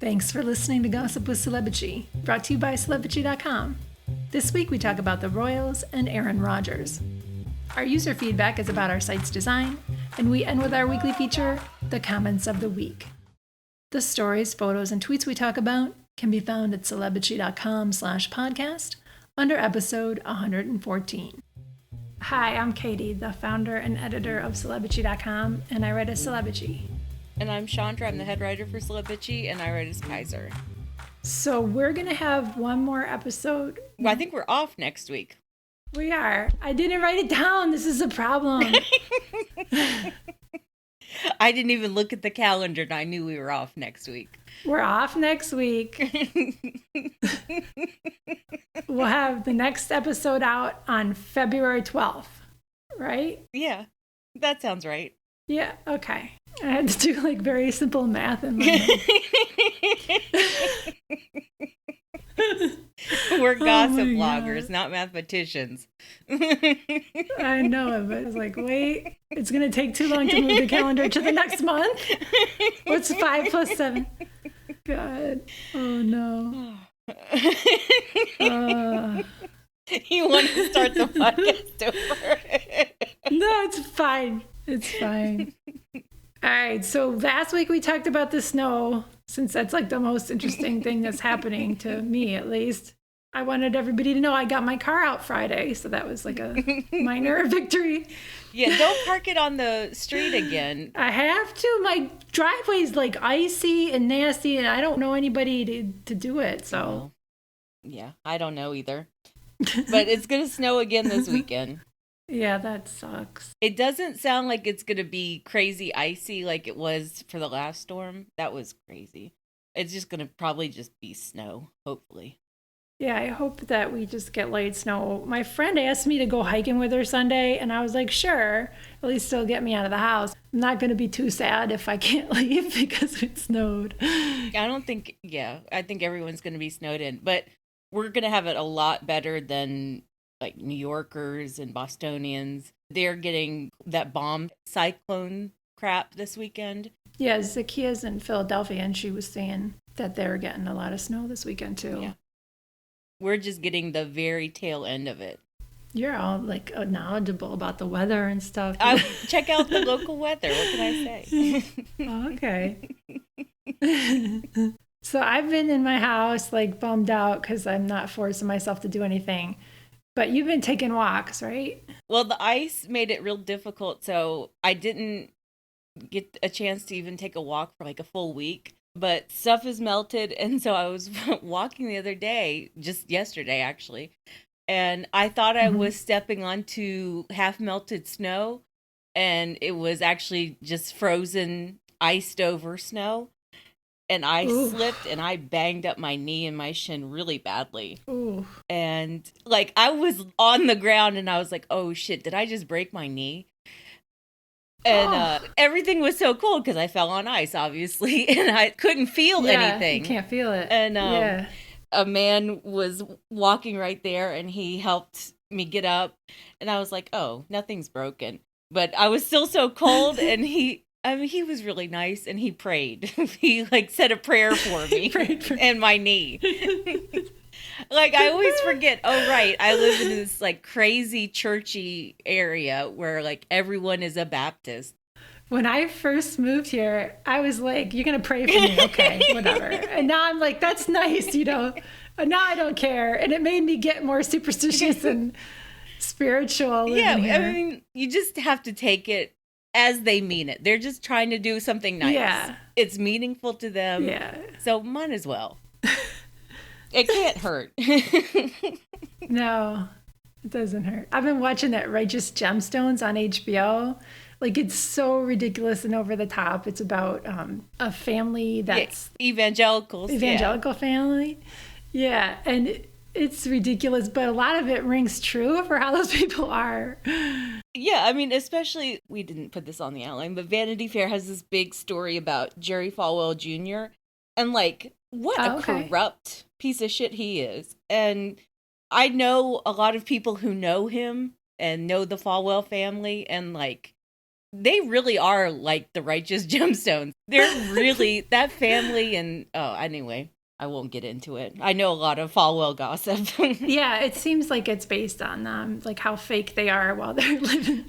Thanks for listening to Gossip with Celebrity, brought to you by Celebrity.com. This week we talk about the Royals and Aaron Rodgers. Our user feedback is about our site's design, and we end with our weekly feature, The Comments of the Week. The stories, photos, and tweets we talk about can be found at Celebrity.com/podcast under episode 114. Hi, I'm Katie, the founder and editor of Celebrity.com, and I write as Celebrity. And I'm Chandra, I'm the head writer for Celebrity, and I write as Kaiser. So we're going to have one more episode. Well, I think we're off next week. We are. I didn't write it down. This is a problem. I didn't even look at the calendar and I knew we were off next week. We're off next week. We'll have the next episode out on February 12th, right? Yeah, that sounds right. Yeah, okay. I had to do like very simple math in my head. We're gossip bloggers, not mathematicians. I know it, but it's like, wait, it's going to take too long to move the calendar to the next month. What's 5 plus 7? God. Oh, no. You want to start the podcast over? No, it's fine. It's fine. All right, so last week we talked about the snow, since that's like the most interesting thing that's happening to me, at least. I wanted everybody to know I got my car out Friday, so that was like a minor victory. Yeah, don't park it on the street again. I have to. My driveway's like icy and nasty, and I don't know anybody to do it, so. Oh. Yeah, I don't know either. But it's going to snow again this weekend. Yeah, that sucks. It doesn't sound like it's going to be crazy icy like it was for the last storm. That was crazy. It's just going to probably just be snow, hopefully. Yeah, I hope that we just get light snow. My friend asked me to go hiking with her Sunday, and I was like, sure, at least it'll get me out of the house. I'm not going to be too sad if I can't leave because it snowed. I think everyone's going to be snowed in, but we're going to have it a lot better than like New Yorkers and Bostonians. They're getting that bomb cyclone crap this weekend. Yeah, Zakia's in Philadelphia, and she was saying that they're getting a lot of snow this weekend, too. Yeah. We're just getting the very tail end of it. You're all like knowledgeable about the weather and stuff. Check out the local weather. What can I say? Oh, okay. So I've been in my house like bummed out because I'm not forcing myself to do anything. But you've been taking walks, right? Well, the ice made it real difficult, so I didn't get a chance to even take a walk for like a full week. But stuff is melted, and so I was walking the other day, just yesterday actually, and I thought I was stepping onto half-melted snow, and it was actually just frozen, iced-over snow. And I slipped and I banged up my knee and my shin really badly. Ooh. And like I was on the ground and I was like, oh shit, did I just break my knee? And everything was so cold because I fell on ice, obviously, and I couldn't feel anything. You can't feel it. And a man was walking right there and he helped me get up. And I was like, oh, nothing's broken. But I was still so cold and he was really nice and he prayed. He like said a prayer for me and my knee. Like I always forget. Oh, right. I live in this like crazy churchy area where like everyone is a Baptist. When I first moved here, I was like, you're going to pray for me. Okay, whatever. And now I'm like, that's nice, you know. And now I don't care. And it made me get more superstitious and spiritual. Yeah, here. I mean, you just have to take it as they mean it. They're just trying to do something nice. Yeah. It's meaningful to them. Yeah. So might as well. It can't hurt. No, it doesn't hurt. I've been watching that Righteous Gemstones on HBO. Like, it's so ridiculous and over the top. It's about a family that's... Evangelical family. Yeah, and it's ridiculous, but a lot of it rings true for how those people are. Yeah, I mean, especially, we didn't put this on the outline, but Vanity Fair has this big story about Jerry Falwell Jr. And, like, what a corrupt piece of shit he is. And I know a lot of people who know him and know the Falwell family, and, like, they really are like the righteous gemstones. They're really that family. And anyway, I won't get into it. I know a lot of Falwell gossip. Yeah, it seems like it's based on like how fake they are while they're living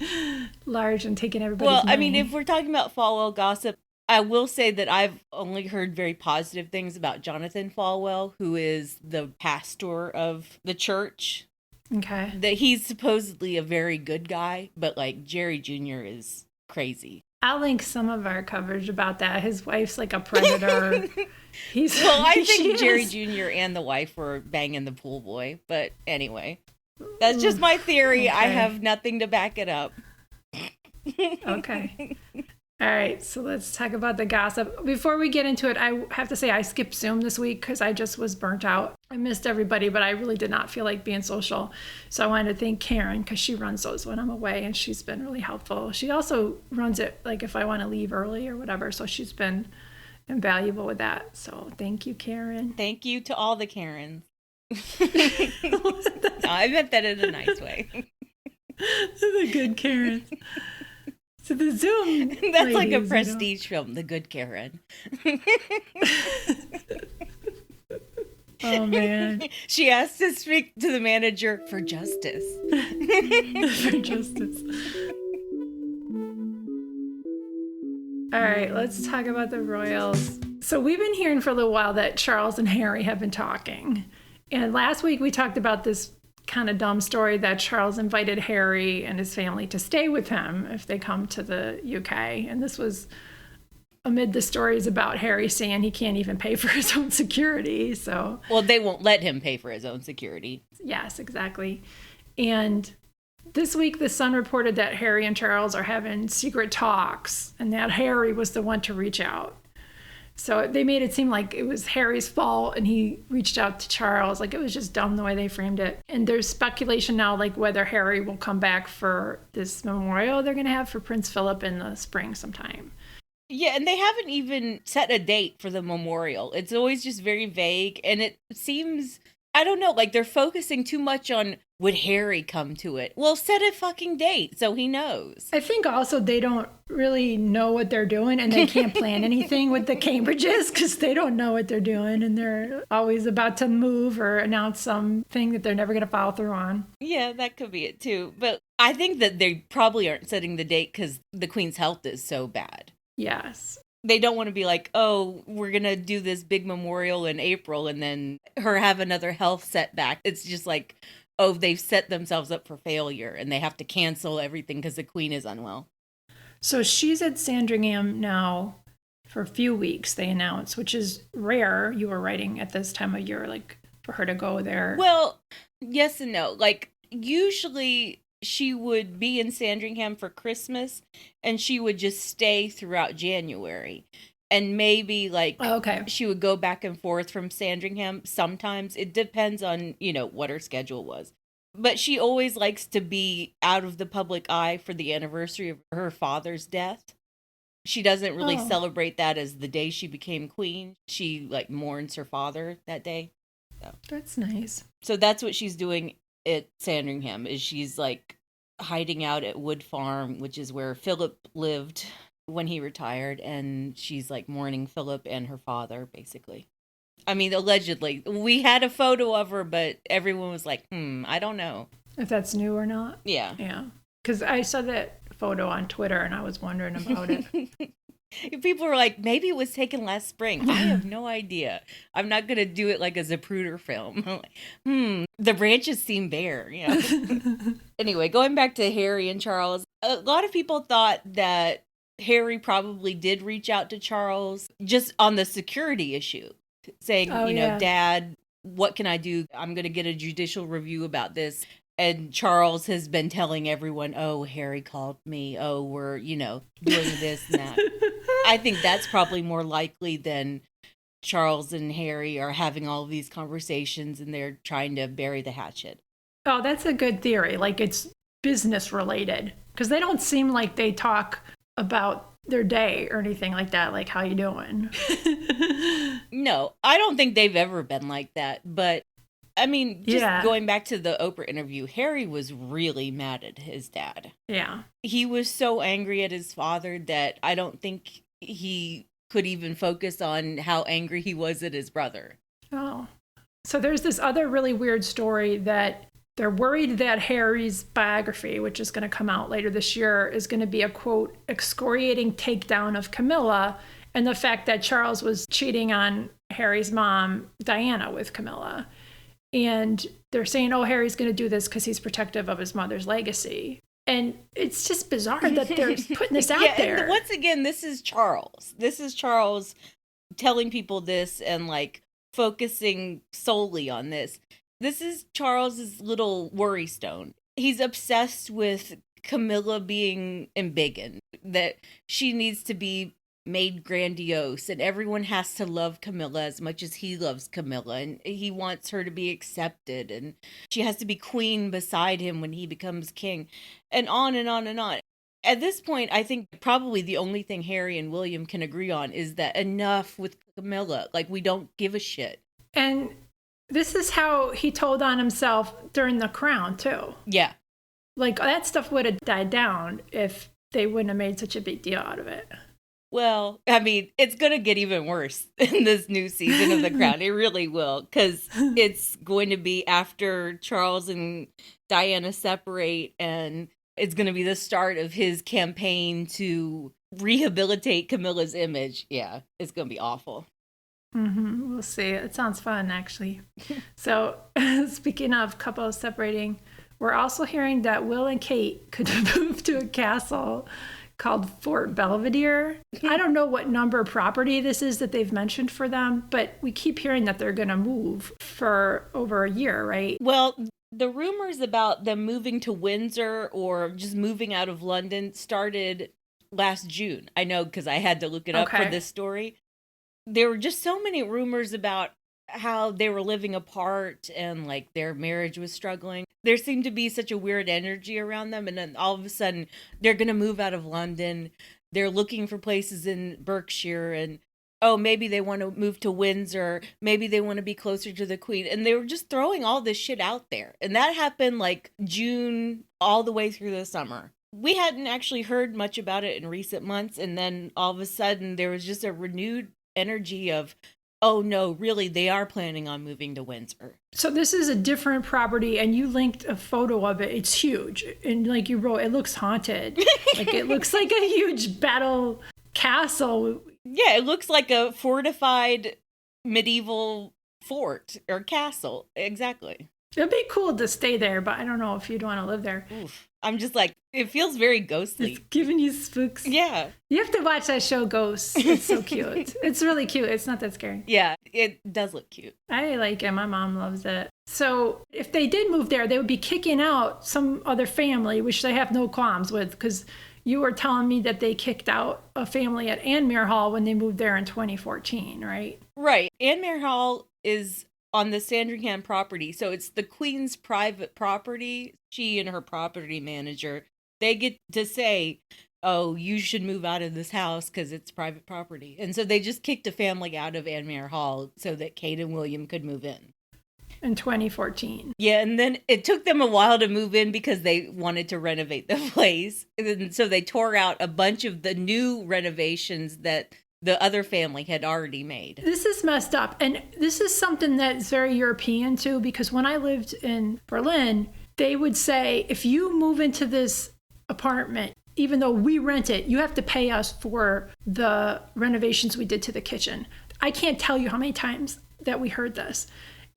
large and taking everybody's money. Well, I mean, if we're talking about Falwell gossip, I will say that I've only heard very positive things about Jonathan Falwell, who is the pastor of the church. Okay. That he's supposedly a very good guy, but like Jerry Jr. is crazy. I'll link some of our coverage about that. His wife's like a predator. I think Jerry Jr. and the wife were banging the pool boy. But anyway, that's just my theory. Okay. I have nothing to back it up. Okay. All right, so let's talk about the gossip. Before we get into it, I have to say I skipped Zoom this week because I just was burnt out. I missed everybody, but I really did not feel like being social. So I wanted to thank Karen because she runs those when I'm away, and she's been really helpful. She also runs it like if I want to leave early or whatever, so she's been invaluable with that. So thank you, Karen. Thank you to all the Karens. No, I meant that in a nice way. The good Karens. So the Zoom That's ladies, like a prestige film, The Good Karen. Oh, man. She has to speak to the manager for justice. For justice. All right, let's talk about the royals. So we've been hearing for a little while that Charles and Harry have been talking. And last week we talked about this kind of dumb story that Charles invited Harry and his family to stay with him if they come to the UK. And this was amid the stories about Harry saying he can't even pay for his own security. So, well, they won't let him pay for his own security. Yes, exactly. And this week, The Sun reported that Harry and Charles are having secret talks and that Harry was the one to reach out. So they made it seem like it was Harry's fault and he reached out to Charles. Like it was just dumb the way they framed it. And there's speculation now like whether Harry will come back for this memorial they're going to have for Prince Philip in the spring sometime. Yeah, and they haven't even set a date for the memorial. It's always just very vague. And it seems, I don't know, like they're focusing too much on would Harry come to it? Well, set a fucking date so he knows. I think also they don't really know what they're doing and they can't plan anything with the Cambridges because they don't know what they're doing and they're always about to move or announce something that they're never going to follow through on. Yeah, that could be it too. But I think that they probably aren't setting the date because the Queen's health is so bad. Yes. They don't want to be like, oh, we're going to do this big memorial in April and then her have another health setback. It's just like, oh, they've set themselves up for failure and they have to cancel everything because the Queen is unwell. So she's at Sandringham now for a few weeks, they announced, which is rare. You were writing at this time of year, like for her to go there. Well, yes and no. Like usually she would be in Sandringham for Christmas and she would just stay throughout January. And maybe like she would go back and forth from Sandringham sometimes. It depends on, what her schedule was. But she always likes to be out of the public eye for the anniversary of her father's death. She doesn't really celebrate that as the day she became queen. She like mourns her father that day. So. That's nice. So that's what she's doing at Sandringham is she's like hiding out at Wood Farm, which is where Philip lived when he retired, and she's like mourning Philip and her father, basically. I mean, allegedly. We had a photo of her, but everyone was like, I don't know. If that's new or not? Yeah. Yeah. Because I saw that photo on Twitter, and I was wondering about it. People were like, maybe it was taken last spring. I have no idea. I'm not going to do it like a Zapruder film. I'm like, the branches seem bare. Anyway, going back to Harry and Charles, a lot of people thought that Harry probably did reach out to Charles just on the security issue, saying, Dad, what can I do? I'm going to get a judicial review about this. And Charles has been telling everyone, oh, Harry called me. Oh, we're, doing this and that. I think that's probably more likely than Charles and Harry are having all of these conversations and they're trying to bury the hatchet. Oh, that's a good theory. Like it's business related because they don't seem like they talk about their day or anything like that. Like, how you doing? No, I don't think they've ever been like that. But I mean, just Yeah. going back to the Oprah interview, Harry was really mad at his dad. Yeah. He was so angry at his father that I don't think he could even focus on how angry he was at his brother. Oh. So there's this other really weird story that they're worried that Harry's biography, which is going to come out later this year, is going to be a, quote, excoriating takedown of Camilla and the fact that Charles was cheating on Harry's mom, Diana, with Camilla. And they're saying, oh, Harry's going to do this because he's protective of his mother's legacy. And it's just bizarre that they're putting this out there. And once again, this is Charles. This is Charles telling people this and like focusing solely on this. This is Charles's little worry stone. He's obsessed with Camilla being embiggened, that she needs to be made grandiose and everyone has to love Camilla as much as he loves Camilla, and he wants her to be accepted and she has to be queen beside him when he becomes king, and on and on and on. At this point, I think probably the only thing Harry and William can agree on is that enough with Camilla. Like, we don't give a shit. And this is how he told on himself during The Crown, too. Yeah. Like, that stuff would have died down if they wouldn't have made such a big deal out of it. Well, I mean, it's going to get even worse in this new season of The Crown. It really will, because it's going to be after Charles and Diana separate, and it's going to be the start of his campaign to rehabilitate Camilla's image. Yeah, it's going to be awful. Mm-hmm. We'll see. It sounds fun, actually. So, speaking of couples separating, we're also hearing that Will and Kate could move to a castle called Fort Belvedere. I don't know what number property this is that they've mentioned for them, but we keep hearing that they're going to move for over a year, right? Well, the rumors about them moving to Windsor or just moving out of London started last June. I know, because I had to look it up for this story. There were just so many rumors about how they were living apart and like their marriage was struggling. There seemed to be such a weird energy around them, and then all of a sudden they're going to move out of London. They're looking for places in Berkshire, and oh, maybe they want to move to Windsor. Maybe they want to be closer to the Queen. And they were just throwing all this shit out there. And that happened like June all the way through the summer. We hadn't actually heard much about it in recent months, and then all of a sudden there was just a renewed energy of, oh no, really, they are planning on moving to Windsor. So this is a different property, and you linked a photo of it. It's huge. And like you wrote, it looks haunted. Like it looks like a huge battle castle. Yeah, it looks like a fortified medieval fort or castle. Exactly. It'd be cool to stay there, but I don't know if you'd want to live there. Oof. I'm just like, it feels very ghostly. It's giving you spooks. Yeah. You have to watch that show, Ghosts. It's so cute. It's really cute. It's not that scary. Yeah, it does look cute. I like it. My mom loves it. So if they did move there, they would be kicking out some other family, which they have no qualms with, because you were telling me that they kicked out a family at Anmere Hall when they moved there in 2014, right? Right. Anmere Hall is on the Sandringham property. So it's the Queen's private property. She and her property manager, they get to say, oh, you should move out of this house because it's private property. And so they just kicked a family out of Anmere Hall so that Kate and William could move in. In 2014. Yeah, and then it took them a while to move in because they wanted to renovate the place. And so they tore out a bunch of the new renovations that the other family had already made. This is messed up. And this is something that's very European too, because when I lived in Berlin, they would say, if you move into this apartment, even though we rent it, you have to pay us for the renovations we did to the kitchen. I can't tell you how many times that we heard this.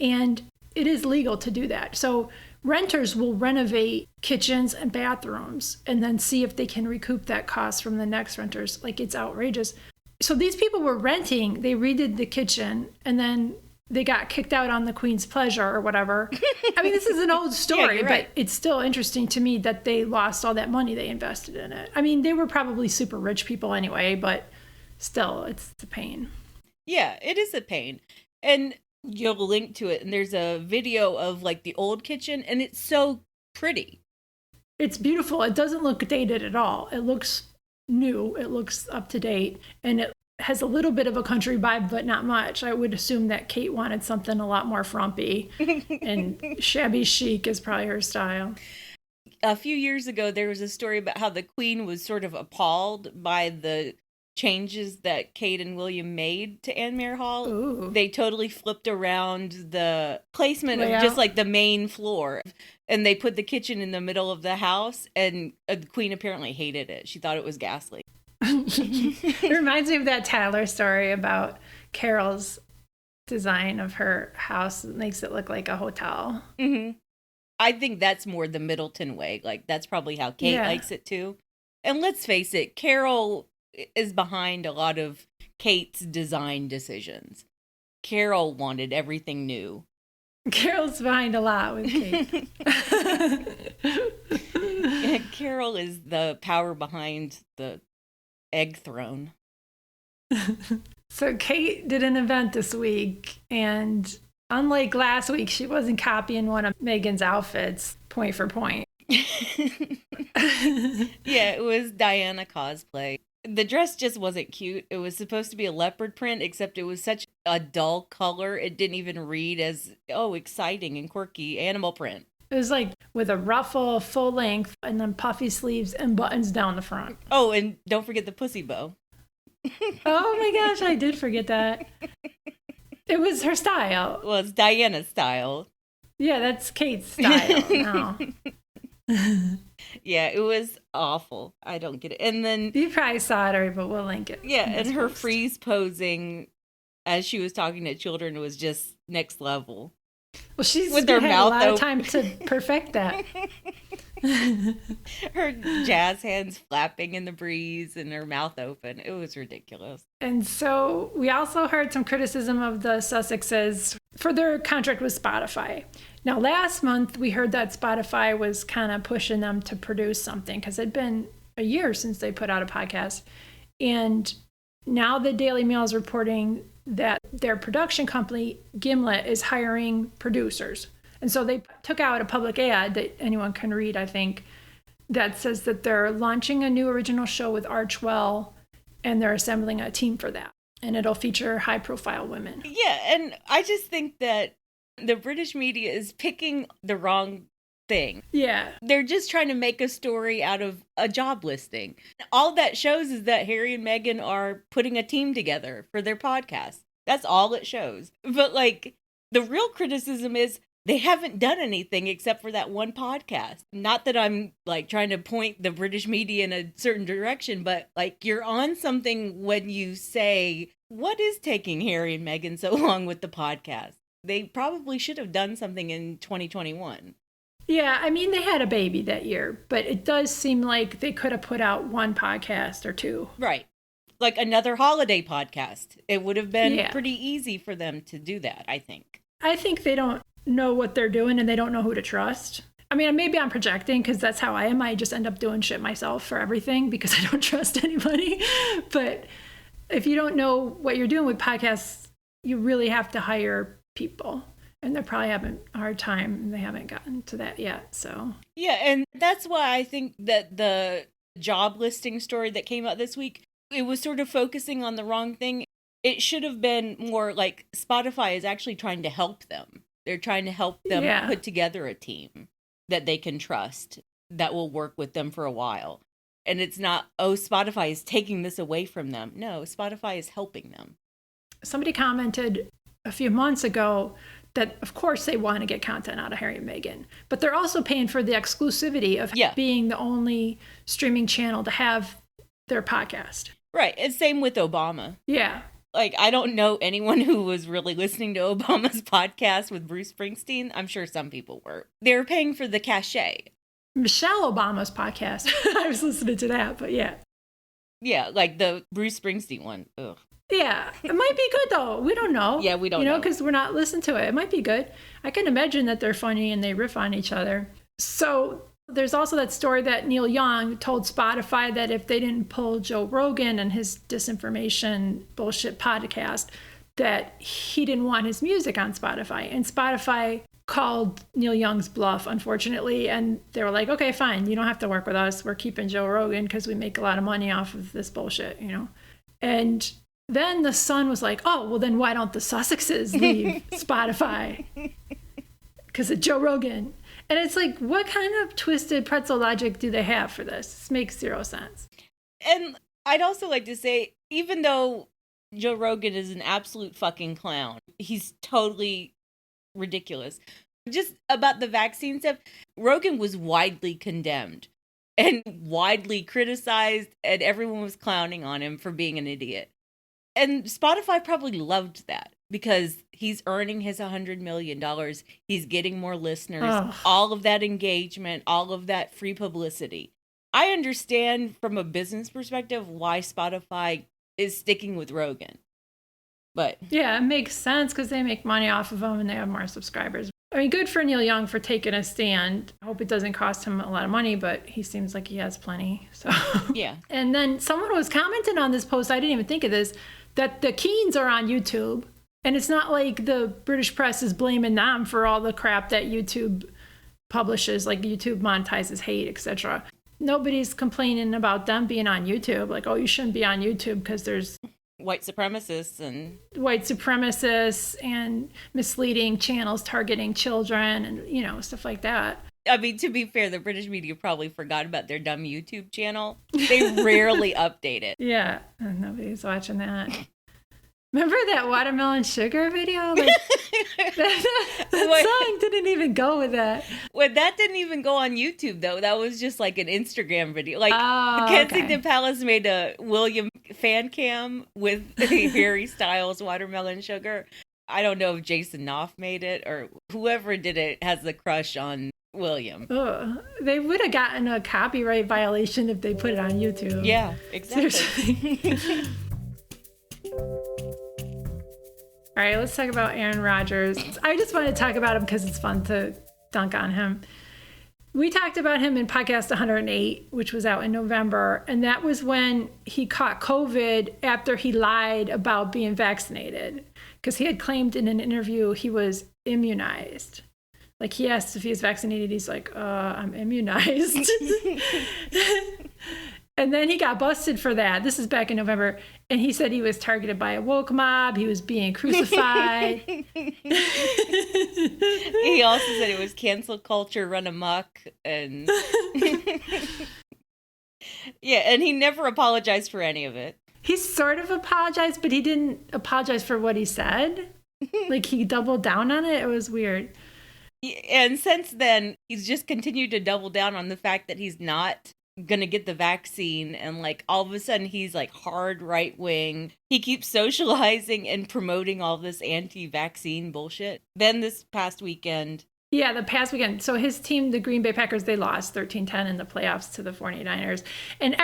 And it is legal to do that. So renters will renovate kitchens and bathrooms and then see if they can recoup that cost from the next renters. Like, it's outrageous. So these people were renting, they redid the kitchen, and then they got kicked out on the Queen's pleasure or whatever. I mean, this is an old story, right. But it's still interesting to me that they lost all that money they invested in it. I mean, they were probably super rich people anyway, but still, it's a pain. Yeah, it is a pain. And you'll link to it, and there's a video of like the old kitchen, and it's so pretty. It's beautiful. It doesn't look dated at all. It looks new. It looks up to date, and it has a little bit of a country vibe, but not much. I would assume that Kate wanted something a lot more frumpy, and shabby chic is probably her style. A few years ago, there was a story about how the Queen was sort of appalled by the changes that Kate and William made to Anmere Hall. Ooh. They totally flipped around the placement Layout. of just like the main floor, and they put the kitchen in the middle of the house, and the Queen apparently hated it. She thought it was ghastly. It reminds me of that Tyler story about Carol's design of her house. It makes it look like a hotel. Mm-hmm. I think that's more the Middleton way. Like, that's probably how Kate likes it too. And let's face it, Carol is behind a lot of Kate's design decisions. Carol wanted everything new. Carol's behind a lot with Kate. Yeah, Carol is the power behind the egg throne. So Kate did an event this week, and unlike last week, she wasn't copying one of Megan's outfits point for point. Yeah, it was Diana cosplay. The dress just wasn't cute. It was supposed to be a leopard print, except it was such a dull color. It didn't even read as, exciting and quirky animal print. It was like with a ruffle, full length, and then puffy sleeves and buttons down the front. Oh, and don't forget the pussy bow. Oh my gosh, I did forget that. It was her style. Well, it's Diana's style. Yeah, that's Kate's style now. Yeah, it was awful. I don't get it. And then You probably saw it already, but we'll link it. yeah, and her freeze posing as she was talking to children was just next level. Well, she's with her had mouth a lot of open. time to perfect that. Her jazz hands flapping in the breeze and her mouth open. It was ridiculous. And so we also heard some criticism of the Sussexes for their contract with Spotify. Now, last month, we heard that Spotify was kind of pushing them to produce something because it'd been a year since they put out a podcast. And now the Daily Mail is reporting that their production company, Gimlet, is hiring producers. And so they took out a public ad that anyone can read, I think, that says that they're launching a new original show with Archwell, and they're assembling a team for that. And it'll feature high-profile women. Yeah, and I just think that the British media is picking the wrong thing. Yeah. They're just trying to make a story out of a job listing. All that shows is that Harry and Meghan are putting a team together for their podcast. That's all it shows. But like, the real criticism is they haven't done anything except for that one podcast. Not that I'm like trying to point the British media in a certain direction, but like, you're on something when you say, what is taking Harry and Meghan so long with the podcast? They probably should have done something in 2021. Yeah, I mean, they had a baby that year, but it does seem like they could have put out one podcast or two. Right. Like another holiday podcast. It would have been pretty easy for them to do that, I think. I think they don't know what they're doing and they don't know who to trust. I mean, maybe I'm projecting because that's how I am. I just end up doing shit myself for everything because I don't trust anybody. But if you don't know what you're doing with podcasts, you really have to hire people. And they're probably having a hard time and they haven't gotten to that yet. So yeah, and that's why I think that the job listing story that came out this week, it was sort of focusing on the wrong thing. It should have been more like Spotify is actually trying to help them. They're trying to help them put together a team that they can trust that will work with them for a while. And it's not, Spotify is taking this away from them. No, Spotify is helping them. Somebody commented a few months ago that, of course, they want to get content out of Harry and Meghan, but they're also paying for the exclusivity of being the only streaming channel to have their podcast. Right. And same with Obama. Yeah. Like, I don't know anyone who was really listening to Obama's podcast with Bruce Springsteen. I'm sure some people were. They were paying for the cachet. Michelle Obama's podcast. I was listening to that, but yeah. Yeah, like the Bruce Springsteen one. Ugh. Yeah, it might be good though. We don't know. Yeah, we don't know. Because we're not listening to it. It might be good. I can imagine that they're funny and they riff on each other. So there's also that story that Neil Young told Spotify that if they didn't pull Joe Rogan and his disinformation bullshit podcast, that he didn't want his music on Spotify. And Spotify called Neil Young's bluff, unfortunately. And they were like, okay, fine. You don't have to work with us. We're keeping Joe Rogan because we make a lot of money off of this bullshit, And Then the Sun was like, oh, well, then why don't the Sussexes leave Spotify? Because of Joe Rogan. And it's like, what kind of twisted pretzel logic do they have for this? This makes zero sense. And I'd also like to say, even though Joe Rogan is an absolute fucking clown, he's totally ridiculous. Just about the vaccine stuff, Rogan was widely condemned and widely criticized, and everyone was clowning on him for being an idiot. And Spotify probably loved that because he's earning his $100 million. He's getting more listeners, all of that engagement, all of that free publicity. I understand from a business perspective why Spotify is sticking with Rogan. But yeah, it makes sense because they make money off of them and they have more subscribers. I mean, good for Neil Young for taking a stand. I hope it doesn't cost him a lot of money, but he seems like he has plenty. So yeah. And then someone was commenting on this post, I didn't even think of this, that the Keens are on YouTube. And it's not like the British press is blaming them for all the crap that YouTube publishes, like YouTube monetizes hate, etc. Nobody's complaining about them being on YouTube. Like, oh, you shouldn't be on YouTube because there's white supremacists and misleading channels targeting children and, you know, stuff like that. I mean, to be fair, the British media probably forgot about their dumb YouTube channel. They rarely update it. Yeah, nobody's watching that. Remember that watermelon sugar video? Like, that song didn't even go with that. Well, that didn't even go on YouTube, though. That was just like an Instagram video. Like, the Kensington Palace made a William fan cam with Harry Styles watermelon sugar. I don't know if Jason Knopf made it or whoever did it has the crush on William. Ugh. They would have gotten a copyright violation if they put it on YouTube. Yeah, exactly. All right, let's talk about Aaron Rodgers. I just want to talk about him because it's fun to dunk on him. We talked about him in podcast 108, which was out in November, and that was when he caught COVID after he lied about being vaccinated because he had claimed in an interview he was immunized. Like, he asked if he was vaccinated. He's like, I'm immunized. And then he got busted for that. This is back in November. And he said he was targeted by a woke mob. He was being crucified. He also said it was cancel culture run amok. And yeah, and he never apologized for any of it. He sort of apologized, but he didn't apologize for what he said. Like, he doubled down on it. It was weird. And since then, he's just continued to double down on the fact that he's not gonna get the vaccine, and like all of a sudden he's like hard right wing. He keeps socializing and promoting all this anti-vaccine bullshit. Then this past weekend, so his team, the Green Bay Packers, they lost 13-10 in the playoffs to the 49ers, and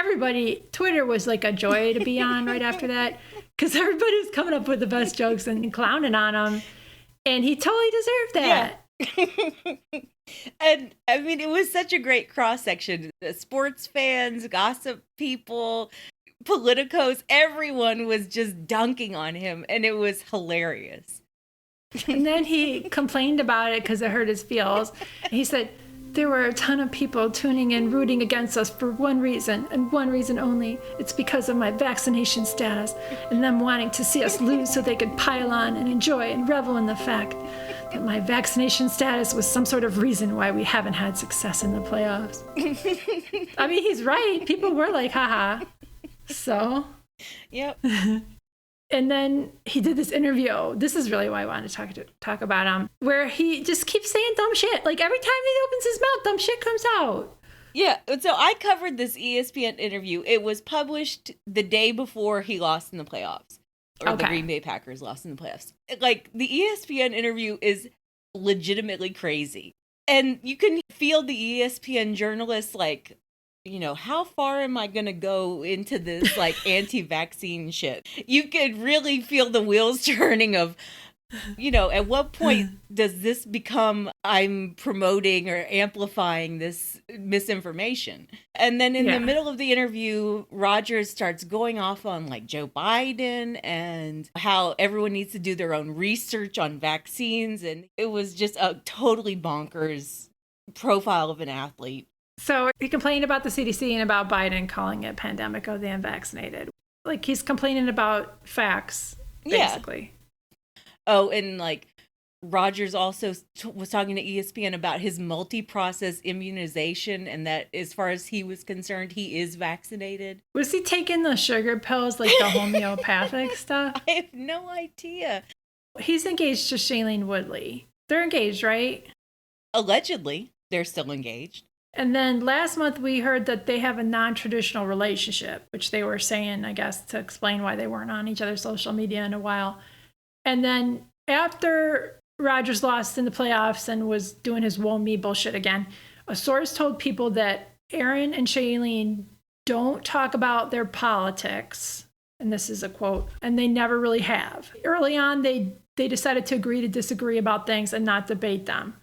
Twitter was like a joy to be on right after that because everybody was coming up with the best jokes and clowning on him, and he totally deserved that. Yeah. And I mean, it was such a great cross section. Sports fans, gossip people, politicos, everyone was just dunking on him, and it was hilarious. And then he complained about it because it hurt his feels. He said, there were a ton of people tuning in, rooting against us for one reason, and one reason only. It's because of my vaccination status and them wanting to see us lose so they could pile on and enjoy and revel in the fact that my vaccination status was some sort of reason why we haven't had success in the playoffs. I mean, he's right. People were like, haha. So. Yep. And then he did this interview. This is really why I wanted to talk about him, where he just keeps saying dumb shit. Like, every time he opens his mouth, dumb shit comes out. Yeah, so I covered this ESPN interview. It was published the day before he lost in the playoffs. Or the Green Bay Packers lost in the playoffs. Like, the ESPN interview is legitimately crazy. And you can feel the ESPN journalists, like, you know, how far am I going to go into this, like, anti-vaccine shit? You could really feel the wheels turning of, you know, at what point does this become I'm promoting or amplifying this misinformation? And then in the middle of the interview, Rodgers starts going off on, like, Joe Biden and how everyone needs to do their own research on vaccines. And it was just a totally bonkers profile of an athlete. So he complained about the CDC and about Biden calling it pandemic of the unvaccinated. Like, he's complaining about facts, basically. Oh, and like Rogers also was talking to ESPN about his multi-process immunization, and that as far as he was concerned, he is vaccinated. Was he taking the sugar pills, like the homeopathic stuff? I have no idea. He's engaged to Shailene Woodley. They're engaged, right? Allegedly, they're still engaged. And then last month we heard that they have a non-traditional relationship, which they were saying, I guess, to explain why they weren't on each other's social media in a while. And then after Rogers lost in the playoffs and was doing his woe me bullshit again, a source told people that Aaron and Shailene don't talk about their politics. And this is a quote, and they never really have. Early on, they decided to agree to disagree about things and not debate them.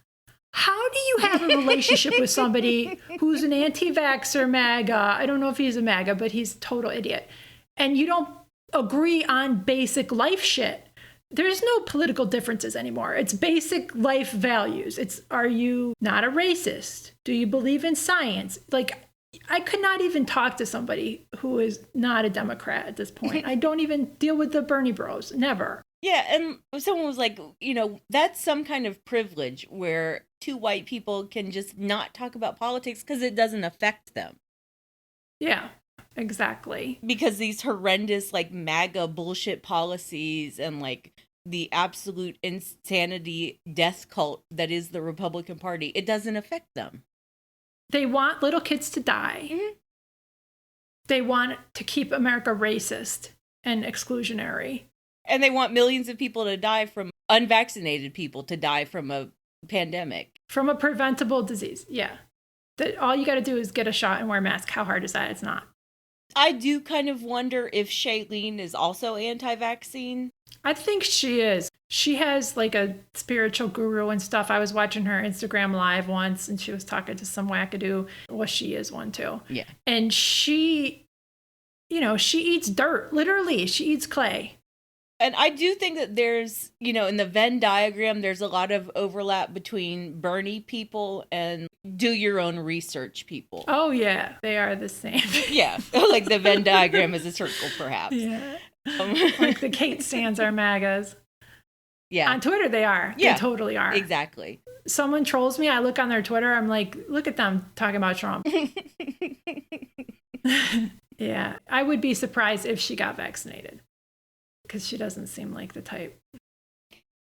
How do you have a relationship with somebody who's an anti-vaxxer MAGA? I don't know if he's a MAGA, but he's a total idiot. And you don't agree on basic life shit. There's no political differences anymore. It's basic life values. It's, are you not a racist? Do you believe in science? Like, I could not even talk to somebody who is not a Democrat at this point. I don't even deal with the Bernie bros. Never. Yeah, and someone was like, that's some kind of privilege where two white people can just not talk about politics because it doesn't affect them. Yeah, exactly. Because these horrendous, like, MAGA bullshit policies and, like, the absolute insanity death cult that is the Republican Party, it doesn't affect them. They want little kids to die. Mm-hmm. They want to keep America racist and exclusionary. And they want millions of people to die from unvaccinated people to die from a pandemic. From a preventable disease, yeah. That all you got to do is get a shot and wear a mask. How hard is that? It's not. I do kind of wonder if Shailene is also anti-vaccine. I think she is. She has like a spiritual guru and stuff. I was watching her Instagram live once and she was talking to some wackadoo. Well, she is one too. Yeah. And she, she eats dirt. Literally, she eats clay. And I do think that there's, in the Venn diagram, there's a lot of overlap between Bernie people and do your own research people. Oh, yeah. They are the same. Yeah. Like the Venn diagram is a circle, perhaps. Yeah. Like the Kate stands are MAGAs. Yeah. On Twitter, they are. Yeah. They totally are. Exactly. Someone trolls me. I look on their Twitter. I'm like, look at them talking about Trump. Yeah. I would be surprised if she got vaccinated. Because she doesn't seem like the type.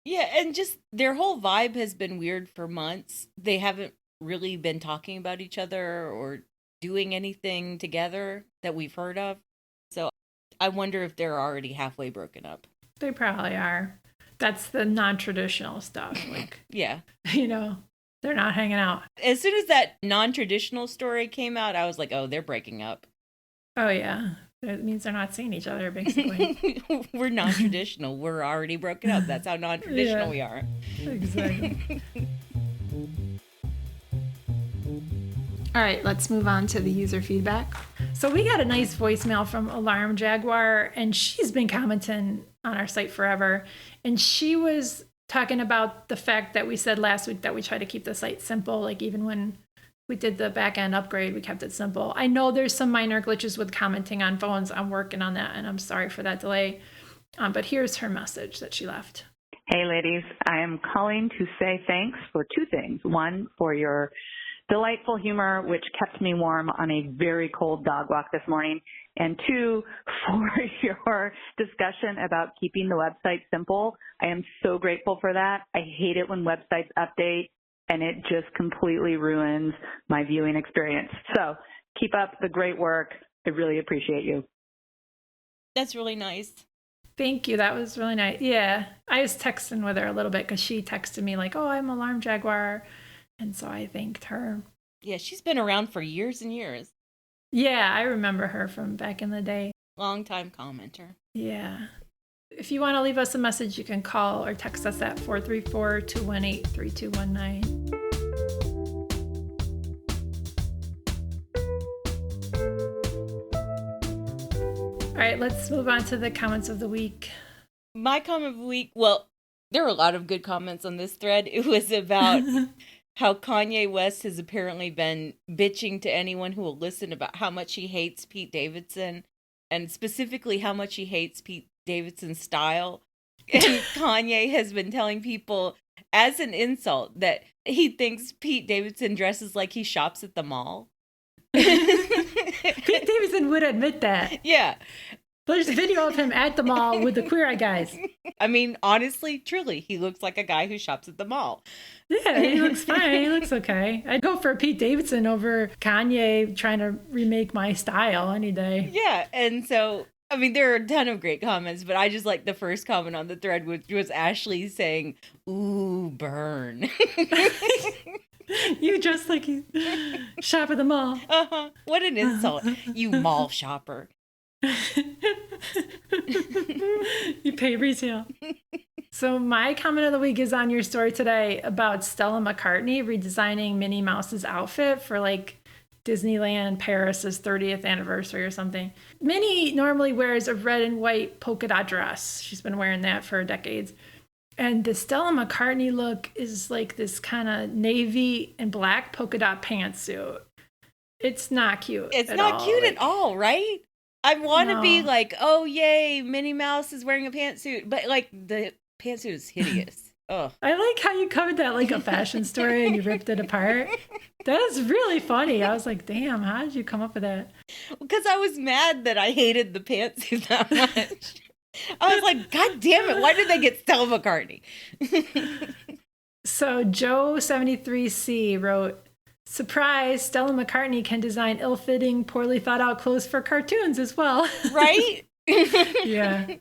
Yeah, and just their whole vibe has been weird for months. They haven't really been talking about each other or doing anything together that we've heard of. So I wonder if they're already halfway broken up. They probably are. That's the non-traditional stuff. Like, yeah. They're not hanging out. As soon as that non-traditional story came out, I was like, oh, they're breaking up. Oh, yeah. It means they're not seeing each other, basically. We're non-traditional. We're already broken up. That's how non-traditional we are. Exactly. All right, let's move on to the user feedback. So we got a nice voicemail from AlarmJaguar, and she's been commenting on our site forever. And she was talking about the fact that we said last week that we try to keep the site simple, like even when we did the back-end upgrade, we kept it simple. I know there's some minor glitches with commenting on phones. I'm working on that, and I'm sorry for that delay. But here's her message that she left. Hey, ladies. I am calling to say thanks for two things. One, for your delightful humor, which kept me warm on a very cold dog walk this morning. And two, for your discussion about keeping the website simple. I am so grateful for that. I hate it when websites update, and it just completely ruins my viewing experience. So keep up the great work. I really appreciate you. That's really nice. Thank you. That was really nice. Yeah. I was texting with her a little bit because she texted me like, oh, I'm AlarmJaguar. And so I thanked her. Yeah, she's been around for years and years. Yeah, I remember her from back in the day. Long time commenter. Yeah. If you want to leave us a message, you can call or text us at 434-218-3219. All right, let's move on to the comments of the week. My comment of the week, well, there were a lot of good comments on this thread. It was about how Kanye West has apparently been bitching to anyone who will listen about how much he hates Pete Davidson. and specifically how much he hates Pete Davidson's style. And Kanye has been telling people as an insult that he thinks Pete Davidson dresses like he shops at the mall. Pete Davidson would admit that. Yeah. There's a video of him at the mall with the Queer Eye guys. I mean, honestly, truly, he looks like a guy who shops at the mall. Yeah, he looks fine. He looks okay. I'd go for Pete Davidson over Kanye trying to remake my style any day. Yeah, and so, I mean, there are a ton of great comments, but I just like the first comment on the thread, which was Ashley saying, "Ooh, burn." You dress like you shop at the mall. Uh-huh. What an insult, you mall shopper. You pay retail. So my comment of the week is on your story today about Stella McCartney redesigning Minnie Mouse's outfit for like Disneyland Paris's 30th anniversary or something. Minnie normally wears a red and white polka dot dress. She's been wearing that for decades. And the Stella McCartney look is like this kind of navy and black polka dot pantsuit. It's not cute. It's not cute at all, right? I want to be like, oh, yay, Minnie Mouse is wearing a pantsuit. But, like, the pantsuit is hideous. Ugh. I like how you covered that like a fashion story and you ripped it apart. That is really funny. I was like, damn, how did you come up with that? Because I was mad that I hated the pantsuit that much. I was like, God damn it, why did they get Stella McCartney? So Joe73C wrote, surprise, Stella McCartney can design ill-fitting, poorly thought-out clothes for cartoons as well. Right? Yeah.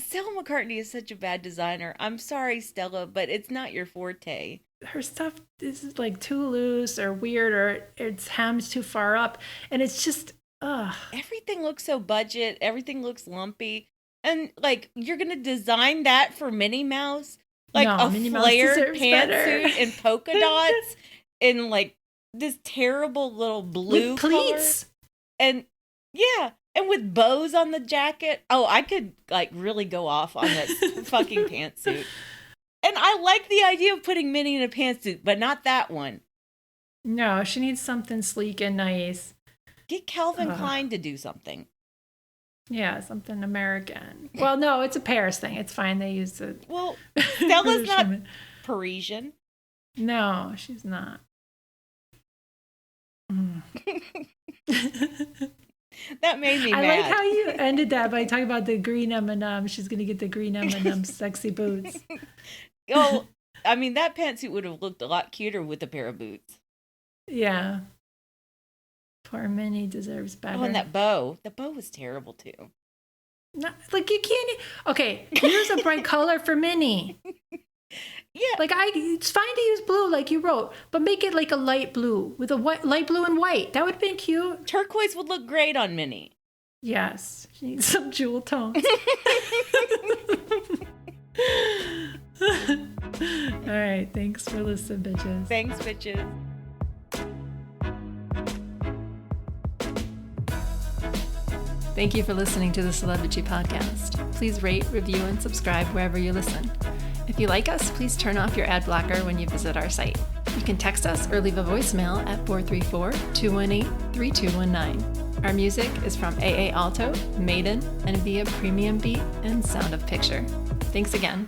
Stella McCartney is such a bad designer. I'm sorry, Stella, but it's not your forte. Her stuff is like too loose or weird or it's hemmed too far up. And it's just, ugh. Everything looks so budget. Everything looks lumpy. And, like, you're going to design that for Minnie Mouse? Like No, a Minnie Mouse flared deserves better. pantsuit and polka dots in, like, this terrible little blue With pleats. color. And, yeah. And with bows on the jacket. Oh, I could, like, really go off on that fucking pantsuit. And I like the idea of putting Minnie in a pantsuit, but not that one. No, she needs something sleek and nice. Get Calvin Klein to do something. Yeah, something American. Well, no, it's a Paris thing. It's fine. They use it. Well, Stella's not Parisian. No, she's not. Mm. That made me I mad. like how you ended that by talking about the green M&M. She's going to get the green M&M sexy boots. Oh, I mean, that pantsuit would have looked a lot cuter with a pair of boots. Yeah. Poor Minnie deserves better. Oh, and that bow. The bow was terrible, too. No, like, you can't... Okay, use a bright color for Minnie. Yeah. Like, it's fine to use blue like you wrote, but make it like a light blue with a light blue and white. That would have been cute. Turquoise would look great on Minnie. Yes. She needs some jewel tones. All right. Thanks for listening, bitches. Thanks, bitches. Thank you for listening to the Celebrity Podcast. Please rate, review, and subscribe wherever you listen. If you like us, please turn off your ad blocker when you visit our site. You can text us or leave a voicemail at 434-218-3219. Our music is from AA Alto, Maiden, and via Premium Beat and Sound of Picture. Thanks again.